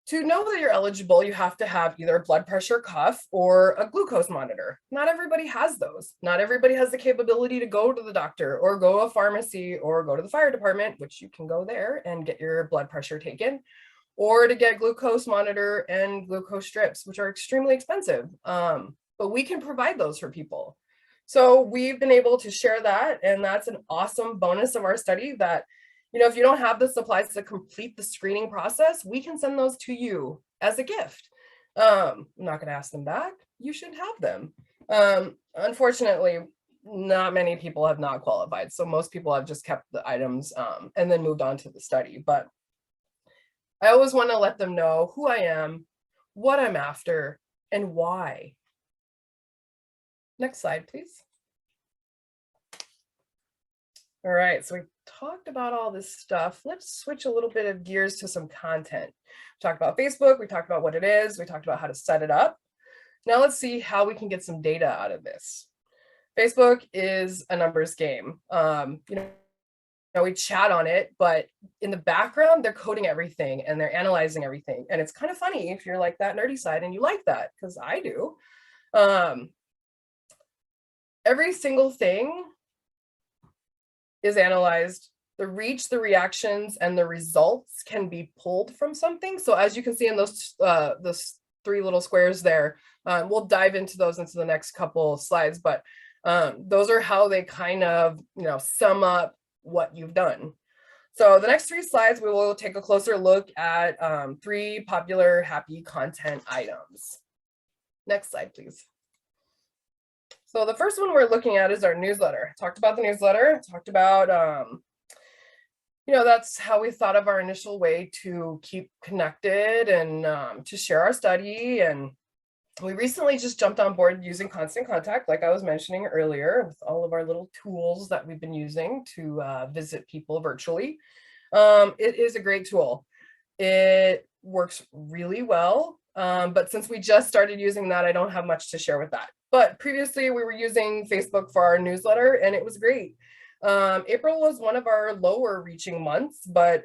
to know that you're eligible, you have to have either a blood pressure cuff or a glucose monitor. Not everybody has those. Not everybody has the capability to go to the doctor or go to a pharmacy or go to the fire department, which you can go there and get your blood pressure taken, or to get glucose monitor and glucose strips, which are extremely expensive. But we can provide those for people. So we've been able to share that, and that's an awesome bonus of our study that, you know, if you don't have the supplies to complete the screening process, we can send those to you as a gift. I'm not going to ask them back. You should have them. Unfortunately, not many people have not qualified. So most people have just kept the items and then moved on to the study. But I always want to let them know who I am, what I'm after, and why. Next slide, please. All right, so we talked about all this stuff. Let's switch a little bit of gears to some content. We talked about Facebook, we talked about what it is, we talked about how to set it up. Now let's see how we can get some data out of this. Facebook is a numbers game. You know, we chat on it, but in the background, they're coding everything and they're analyzing everything. And it's kind of funny if you're like that nerdy side and you like that, because I do. Every single thing is analyzed. The reach, the reactions, and the results can be pulled from something. So as you can see in those three little squares there, we'll dive into those into the next couple slides, but those are how they kind of, you know, sum up what you've done. So the next 3 slides, we will take a closer look at 3 popular HAPI content items. Next slide, please. So the first one we're looking at is our newsletter. I talked about the newsletter, I talked about, you know, that's how we thought of our initial way to keep connected and to share our study. And We recently just jumped on board using Constant Contact, like I was mentioning earlier, with all of our little tools that we've been using to visit people virtually. It is a great tool. It works really well, but since we just started using that, I don't have much to share with that. But previously we were using Facebook for our newsletter and it was great. April was one of our lower reaching months, but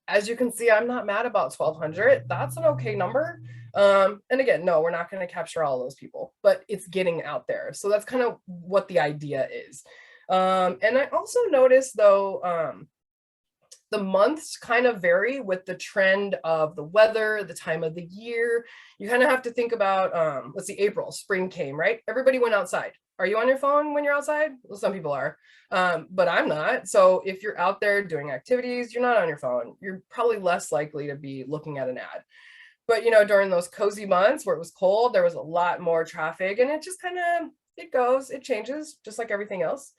as you can see, I'm not mad about 1,200. That's an okay number. And again, no, we're not going to capture all those people, but it's getting out there. So that's kind of what the idea is. And I also noticed though, the months kind of vary with the trend of the weather, the time of the year. You kind of have to think about, let's see, April, spring came, right? Everybody went outside. Are you on your phone when you're outside? Well, some people are, but I'm not. So if you're out there doing activities, you're not on your phone. You're probably less likely to be looking at an ad. But, you know, during those cozy months where it was cold, there was a lot more traffic and it just kind of, it changes just like everything else.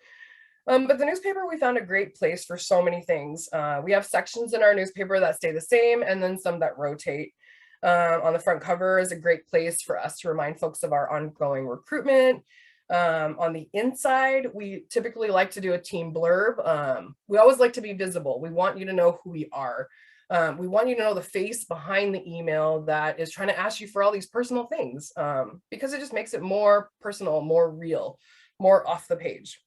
But the newspaper, we found a great place for so many things. We have sections in our newspaper that stay the same and then some that rotate. On the front cover is a great place for us to remind folks of our ongoing recruitment. On the inside, we typically like to do a team blurb. We always like to be visible. We want you to know who we are. We want you to know the face behind the email that is trying to ask you for all these personal things, because it just makes it more personal, more real, more off the page.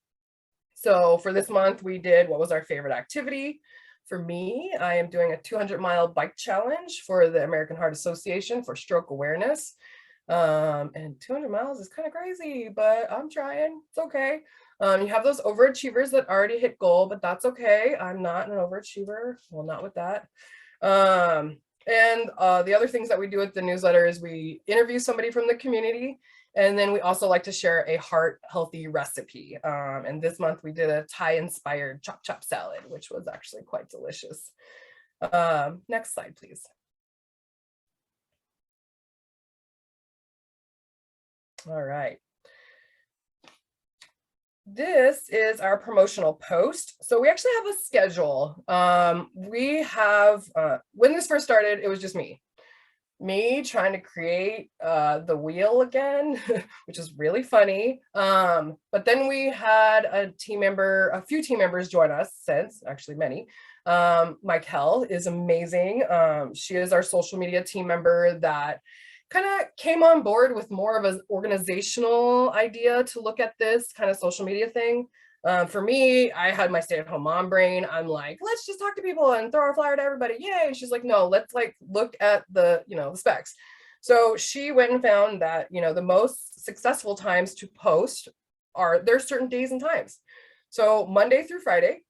So for this month, we did what was our favorite activity. For me, I am doing a 200-mile bike challenge for the American Heart Association for stroke awareness. And 200 miles is kind of crazy, but I'm trying. It's okay. You have those overachievers that already hit goal, but that's okay. I'm not an overachiever. Well, not with that. And the other things that we do with the newsletter is we interview somebody from the community. And then we also like to share a heart healthy recipe. And this month we did a Thai inspired chop chop salad, which was actually quite delicious. Next slide, please. All right. This is our promotional post. So we actually have a schedule. We have, when this first started, it was just me trying to create the wheel again, which is really funny. But then we had a few team members join us since, actually many. Nicole is amazing. She is our social media team member that kind of came on board with more of an organizational idea to look at this kind of social media thing. For me, I had my stay-at-home mom brain. I'm like, let's just talk to people and throw our flyer to everybody. Yay. And she's like, no, let's like look at the, the specs. So she went and found that, the most successful times to post there's certain days and times. So Monday through Friday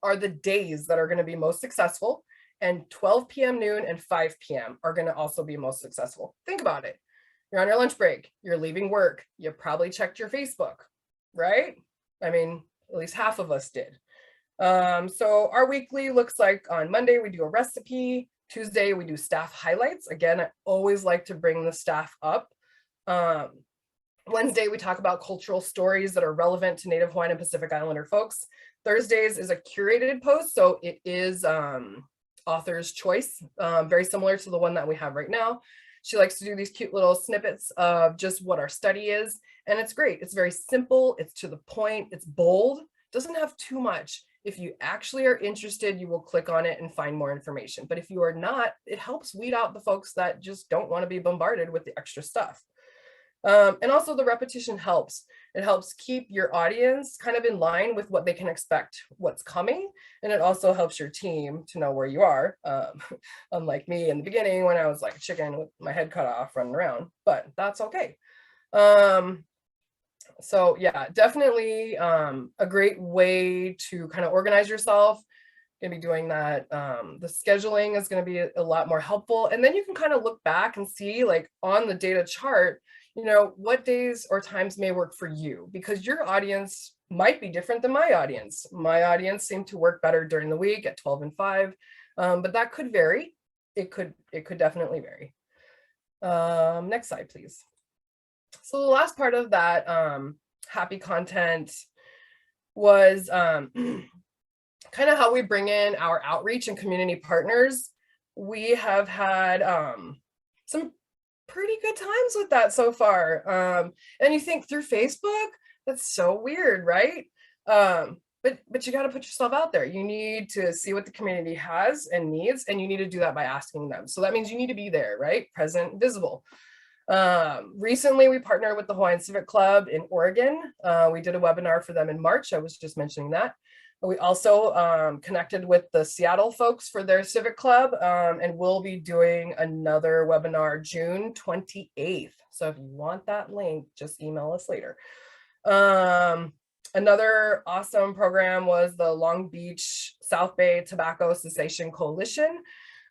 are the days that are going to be most successful. And 12 p.m. noon and 5 p.m. are going to also be most successful. Think about it. You're on your lunch break. You're leaving work. You probably checked your Facebook, right? I mean, at least half of us did. So our weekly looks like on Monday, we do a recipe. Tuesday, we do staff highlights. Again, I always like to bring the staff up. Wednesday, we talk about cultural stories that are relevant to Native Hawaiian and Pacific Islander folks. Thursdays is a curated post. So it is author's choice, very similar to the one that we have right now. She likes to do these cute little snippets of just what our study is. And it's great. It's very simple. It's to the point. It's bold. Doesn't have too much. If you actually are interested, you will click on it and find more information. But if you are not, it helps weed out the folks that just don't want to be bombarded with the extra stuff. And also the repetition helps. It helps keep your audience kind of in line with what they can expect, what's coming. And it also helps your team to know where you are. Unlike me in the beginning when I was like a chicken with my head cut off running around, but that's okay. So yeah, definitely a great way to kind of organize yourself. Gonna be doing that. The scheduling is going to be a lot more helpful. And then you can kind of look back and see like on the data chart, what days or times may work for you, because your audience might be different than my audience. My audience seemed to work better during the week at 12 and 5, but that could vary. It could definitely vary. Next slide, please. So the last part of that HHAPI content was kind of how we bring in our outreach and community partners. We have had some pretty good times with that so far. And you think through Facebook, that's so weird, right? But you got to put yourself out there. You need to see what the community has and needs, and you need to do that by asking them. So that means you need to be there, right? Present, visible. Recently, we partnered with the Hawaiian Civic Club in Oregon. We did a webinar for them in March. I was just mentioning that. We also connected with the Seattle folks for their Civic Club, and we'll be doing another webinar June 28th. So if you want that link, just email us later. Another awesome program was the Long Beach South Bay Tobacco Cessation Coalition.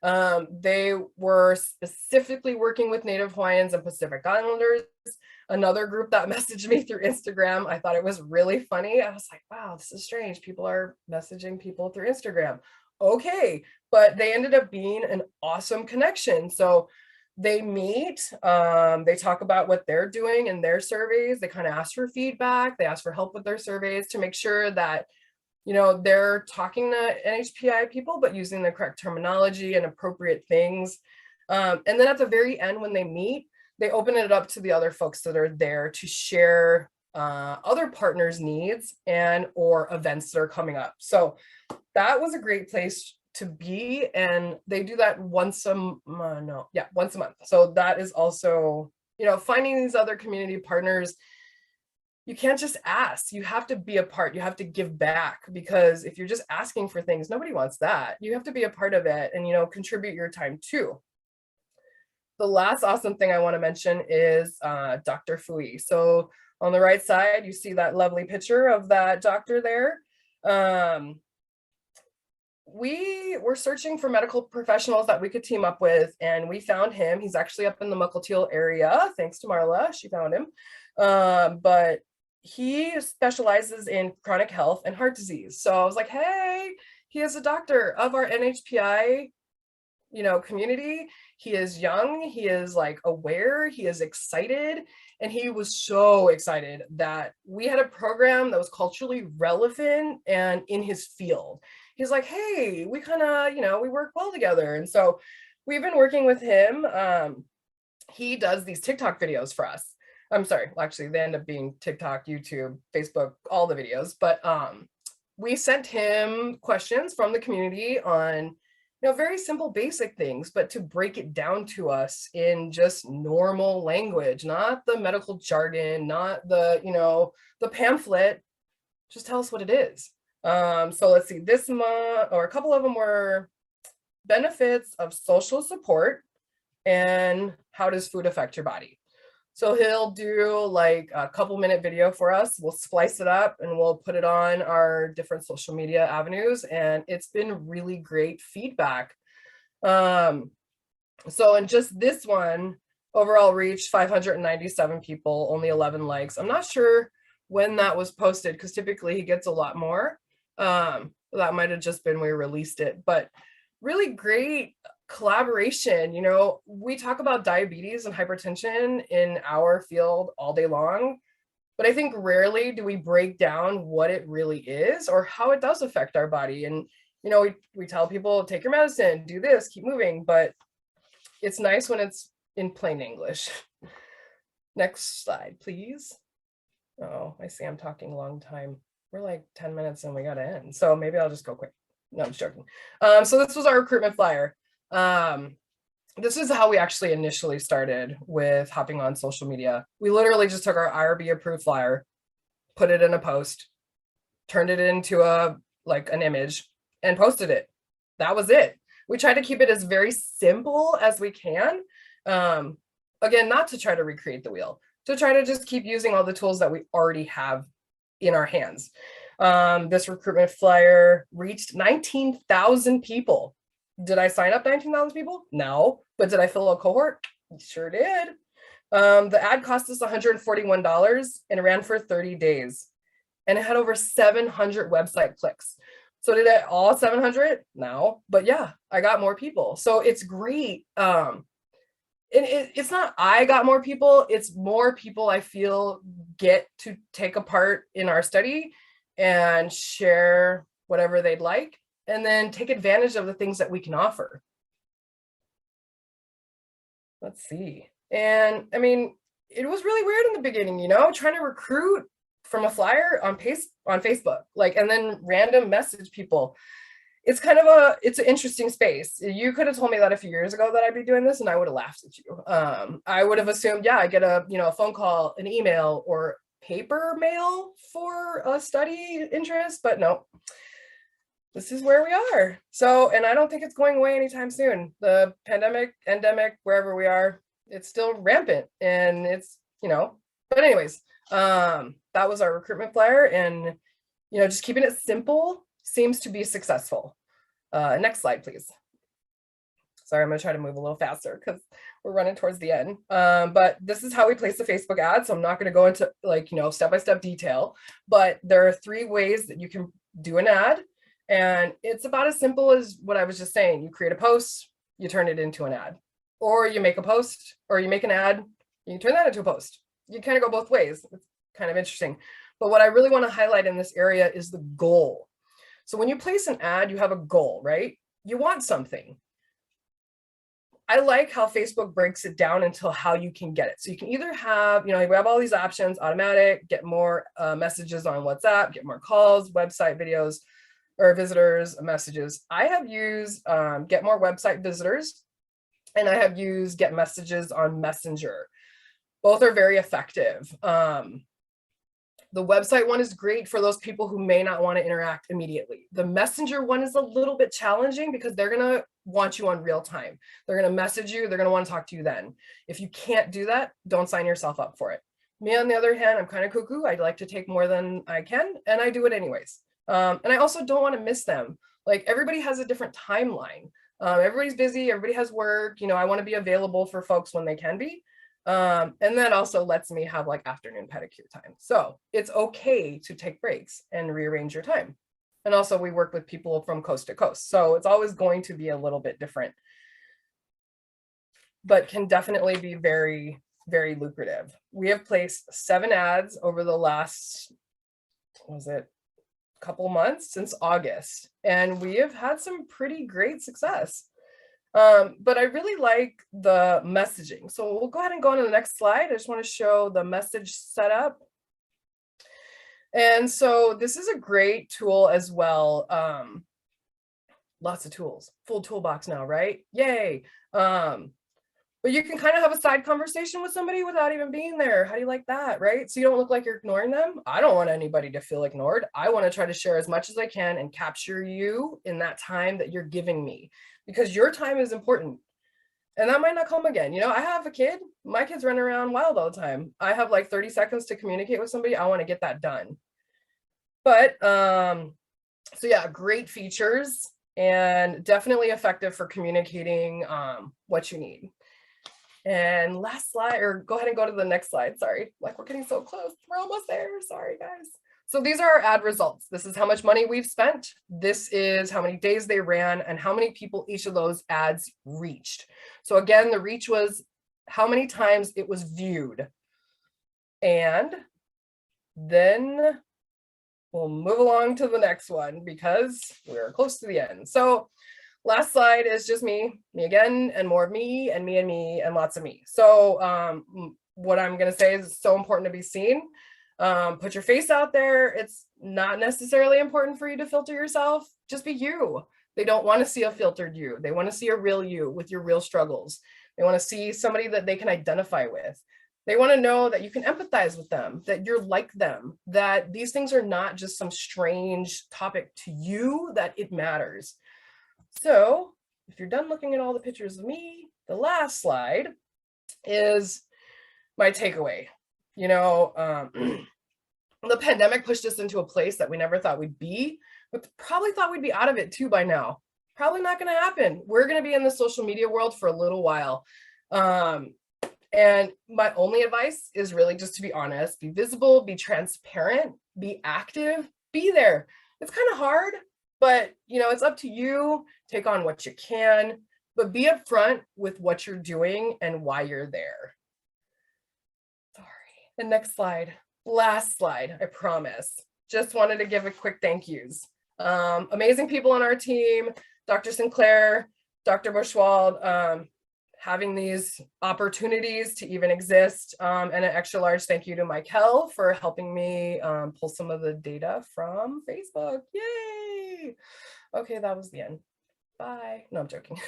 They were specifically working with Native Hawaiians and Pacific Islanders. Another group that messaged me through Instagram, I thought it was really funny. I was like, wow, this is strange. People are messaging people through Instagram. Okay, but they ended up being an awesome connection. So they meet, they talk about what they're doing in their surveys. They kind of ask for feedback. They ask for help with their surveys to make sure that, you know, they're talking to NHPI people, but using the correct terminology and appropriate things. And then at the very end, when they meet, they open it up to the other folks that are there to share other partners' needs and or events that are coming up. So that was a great place to be, and they do that once a month. So that is also, you know, finding these other community partners. You can't just ask, you have to be a part, you have to give back, because if you're just asking for things, nobody wants that. You have to be a part of it and, you know, contribute your time too. The last awesome thing I want to mention is Dr. Fui. So on the right side, you see that lovely picture of that doctor there. We were searching for medical professionals that we could team up with, and we found him. He's actually up in the Mukilteo area, thanks to Marla, she found him. But he specializes in chronic health and heart disease. So I was like, hey, he is a doctor of our NHPI, you know, community. He is young, he is like aware, he is excited. And he was so excited that we had a program that was culturally relevant and in his field. He's like, hey, we kind of, you know, we work well together. And so we've been working with him. He does these TikTok videos for us. I'm sorry, well, actually they end up being TikTok, YouTube, Facebook, all the videos. But we sent him questions from the community on, you know, very simple, basic things, but to break it down to us in just normal language, not the medical jargon, not the, you know, the pamphlet, just tell us what it is. So let's see, this month, or a couple of them were benefits of social support and how does food affect your body. So he'll do like a couple-minute video for us. We'll splice it up and we'll put it on our different social media avenues. And it's been really great feedback. So in just this one, overall reach 597 people, only 11 likes. I'm not sure when that was posted because typically he gets a lot more. That might have just been when we released it, but really great collaboration. You know, we talk about diabetes and hypertension in our field all day long, but I think rarely do we break down what it really is or how it does affect our body. And, you know, we tell people, take your medicine, do this, keep moving, but it's nice when it's in plain English. Next slide, please. Oh, I see I'm talking a long time. We're like 10 minutes and we got to end. So maybe I'll just go quick. No, I'm just joking. So this was our recruitment flyer. This is how we actually initially started with hopping on social media. We literally just took our IRB approved flyer, put it in a post, turned it into an image and posted it. That was it. We tried to keep it as very simple as we can. Again, not to try to recreate the wheel, to try to just keep using all the tools that we already have in our hands. This recruitment flyer reached 19,000 people. Did I sign up 19,000 people? No. But did I fill a cohort? Sure did. The ad cost us $141 and it ran for 30 days. And it had over 700 website clicks. So did I all 700? No. But yeah, I got more people. So it's great. It's not I got more people, it's more people I feel get to take a part in our study and share whatever they'd like, and then take advantage of the things that we can offer. Let's see. And I mean, it was really weird in the beginning, trying to recruit from a flyer on Facebook, like, and then random message people. It's kind of it's an interesting space. You could have told me that a few years ago that I'd be doing this and I would have laughed at you. I would have assumed, yeah, I get a phone call, an email, or paper mail for a study interest, but no, this is where we are. So, and I don't think it's going away anytime soon. The pandemic, endemic, wherever we are, it's still rampant, and it's, but anyways, that was our recruitment flyer, and, just keeping it simple seems to be successful. Next slide, please. Sorry, I'm gonna try to move a little faster because we're running towards the end. But this is how we place the Facebook ad. So I'm not gonna go into step-by-step detail, but there are 3 ways that you can do an ad. And it's about as simple as what I was just saying. You create a post, you turn it into an ad, or you make a post, or you make an ad, you turn that into a post. You kind of go both ways. It's kind of interesting. But what I really want to highlight in this area is the goal. So when you place an ad, you have a goal, right? You want something. I like how Facebook breaks it down until how you can get it. So you can either have, we have all these options: automatic, get more messages on WhatsApp, get more calls, website videos, or visitors, messages. I have used get more website visitors, and I have used get messages on Messenger. Both are very effective. The website one is great for those people who may not want to interact immediately. The Messenger one is a little bit challenging because they're going to want you on real time. They're going to message you. They're going to want to talk to you then. If you can't do that, don't sign yourself up for it. Me, on the other hand, I'm kind of cuckoo. I'd like to take more than I can, and I do it anyways. And I also don't want to miss them. Like, everybody has a different timeline. Everybody's busy. Everybody has work. I want to be available for folks when they can be. And that also lets me have like afternoon pedicure time. So it's okay to take breaks and rearrange your time. And also, we work with people from coast to coast. So it's always going to be a little bit different, but can definitely be very, very lucrative. We have placed 7 ads over the last, couple months, since August, and we have had some pretty great success. But I really like the messaging. So we'll go ahead and go on to the next slide. I just want to show the message setup. And so this is a great tool as well. Lots of tools, full toolbox now, right? Yay. But you can kind of have a side conversation with somebody without even being there. How do you like that, right? So you don't look like you're ignoring them. I don't want anybody to feel ignored. I want to try to share as much as I can and capture you in that time that you're giving me, because your time is important. And that might not come again. I have a kid. My kids run around wild all the time. I have like 30 seconds to communicate with somebody. I want to get that done. But so yeah, great features and definitely effective for communicating what you need. And last slide, or go ahead and go to the next slide. Sorry, like, we're getting so close. We're almost there. Sorry, guys. So these are our ad results. This is how much money we've spent. This is how many days they ran and how many people each of those ads reached. So again, the reach was how many times it was viewed. And then we'll move along to the next one because we're close to the end. So last slide is just me again, and more of me, and me, and lots of me. So what I'm going to say is it's so important to be seen. Put your face out there. It's not necessarily important for you to filter yourself. Just be you. They don't want to see a filtered you. They want to see a real you with your real struggles. They want to see somebody that they can identify with. They want to know that you can empathize with them, that you're like them, that these things are not just some strange topic to you, that it matters. So if you're done looking at all the pictures of me, the last slide is my takeaway. The pandemic pushed us into a place that we never thought we'd be, but probably thought we'd be out of it too by now. Probably not going to happen. We're going to be in the social media world for a little while. And my only advice is really just to be honest, be visible, be transparent, be active, be there. It's kind of hard, but it's up to you. Take on what you can, but be upfront with what you're doing and why you're there. Sorry. The next slide, last slide, I promise. Just wanted to give a quick thank yous. Amazing people on our team, Dr. Sinclair, Dr. Bushwald, having these opportunities to even exist. And an extra large thank you to Nicole for helping me pull some of the data from Facebook. Yay! Okay, that was the end. Bye. No, I'm joking.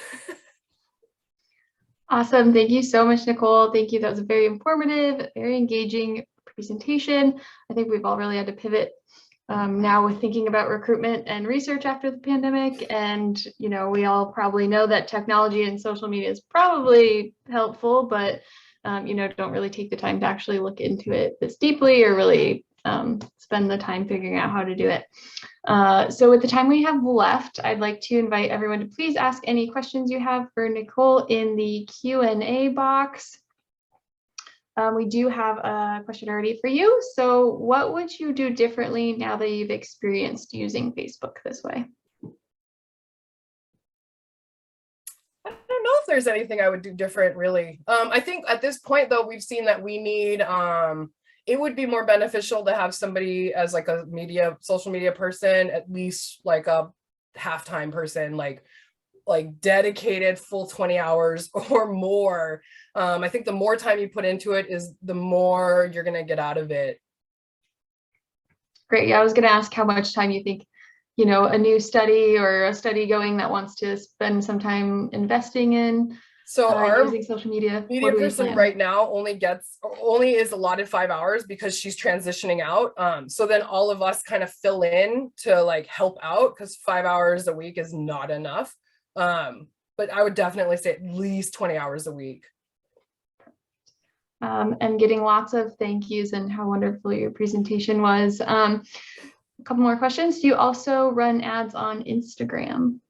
Awesome. Thank you so much, Nicole. Thank you. That was a very informative, very engaging presentation. I think we've all really had to pivot now with thinking about recruitment and research after the pandemic. And, you know, we all probably know that technology and social media is probably helpful, but, you know, don't really take the time to actually look into it this deeply or really spend the time figuring out how to do it. So with the time we have left, I'd like to invite everyone to please ask any questions you have for Nicole in the Q&A box. We do have a question already for you. So what would you do differently now that you've experienced using Facebook this way? I don't know if there's anything I would do different, really. I think at this point, though, we've seen that we need, it would be more beneficial to have somebody as like a social media person, at least like a half-time person, like dedicated full 20 hours or more. I think the more time you put into it is the more you're gonna get out of it. Great. Yeah, I was gonna ask how much time you think, you know, a new study or a study going that wants to spend some time investing in using social media. Media person right now only is allotted 5 hours because she's transitioning out. So then all of us kind of fill in to like help out because 5 hours a week is not enough. But I would definitely say at least 20 hours a week. And getting lots of thank yous and how wonderful your presentation was. A couple more questions. Do you also run ads on Instagram?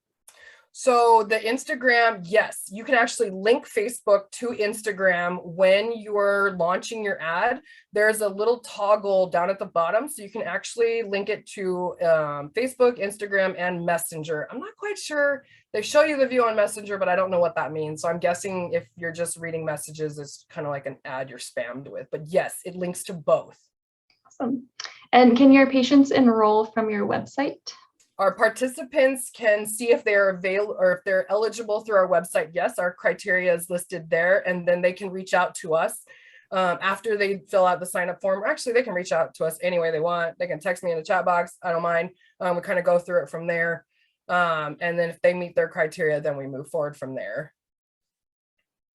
So the Instagram, yes, you can actually link Facebook to Instagram when you're launching your ad. There's a little toggle down at the bottom, so you can actually link it to Facebook, Instagram, and Messenger. I'm not quite sure. They show you the view on Messenger, but I don't know what that means. So I'm guessing if you're just reading messages, it's kind of like an ad you're spammed with. But yes, it links to both. Awesome. And can your patients enroll from your website? Our participants can see if they're available or if they're eligible through our website. Yes, our criteria is listed there, and then they can reach out to us after they fill out the sign up form. Actually, they can reach out to us any way they want. They can text me in the chat box. I don't mind. We kind of go through it from there. And then if they meet their criteria, then we move forward from there.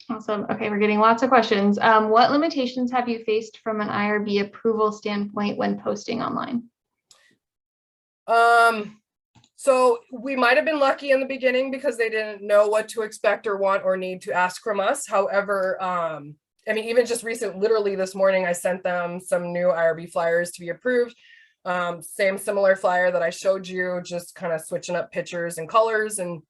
Awesome. Okay, we're getting lots of questions. What limitations have you faced from an IRB approval standpoint when posting online? So we might have been lucky in the beginning because they didn't know what to expect or want or need to ask from us. However, I mean, even just literally this morning, I sent them some new IRB flyers to be approved. Similar flyer that I showed you, just kind of switching up pictures and colors. And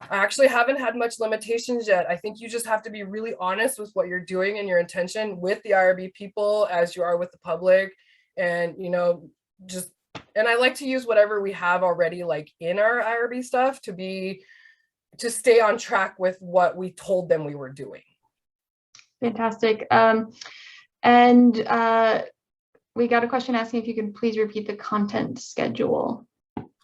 I actually haven't had much limitations yet. I think you just have to be really honest with what you're doing and your intention with the IRB people as you are with the public. And, you know, and I like to use whatever we have already like in our IRB stuff to stay on track with what we told them we were doing. Fantastic. We got a question asking if you could please repeat the content schedule.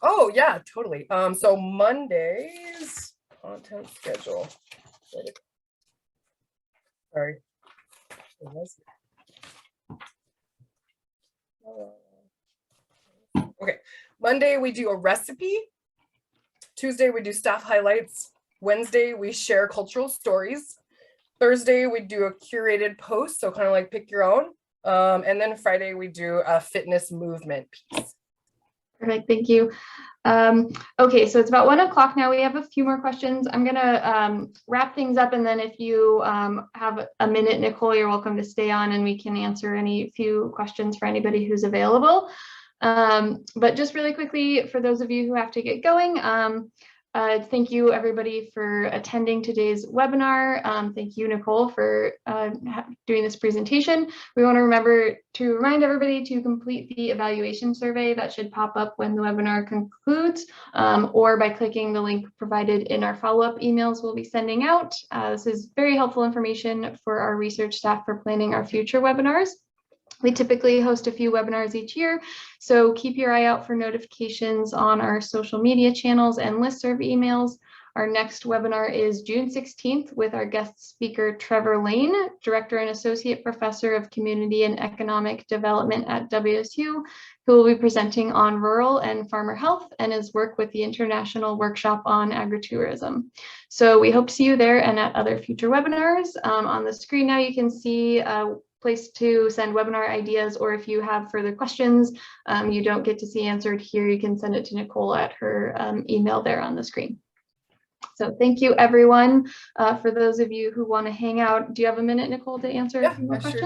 Oh yeah, totally. So Monday's content schedule. Sorry. Okay, Monday we do a recipe. Tuesday we do staff highlights. Wednesday we share cultural stories. Thursday we do a curated post, so kind of like pick your own. And then Friday we do a fitness movement piece. Perfect, thank you. Okay, so it's about 1 o'clock now. We have a few more questions. I'm gonna wrap things up, and then if you have a minute, Nicole, you're welcome to stay on and we can answer any few questions for anybody who's available. But just really quickly, for those of you who have to get going, thank you everybody for attending today's webinar. Thank you, Nicole, for doing this presentation. We want to remember to remind everybody to complete the evaluation survey that should pop up when the webinar concludes, or by clicking the link provided in our follow-up emails we'll be sending out. This is very helpful information for our research staff for planning our future webinars. We typically host a few webinars each year, so keep your eye out for notifications on our social media channels and listserv emails. Our next webinar is June 16th with our guest speaker, Trevor Lane, Director and Associate Professor of Community and Economic Development at WSU, who will be presenting on rural and farmer health and his work with the International Workshop on Agritourism. So we hope to see you there and at other future webinars. On the screen now you can see a place to send webinar ideas, or if you have further questions you don't get to see answered here, you can send it to Nicole at her email there on the screen. So thank you, everyone. For those of you who want to hang out, do you have a minute, Nicole, to answer a few more questions?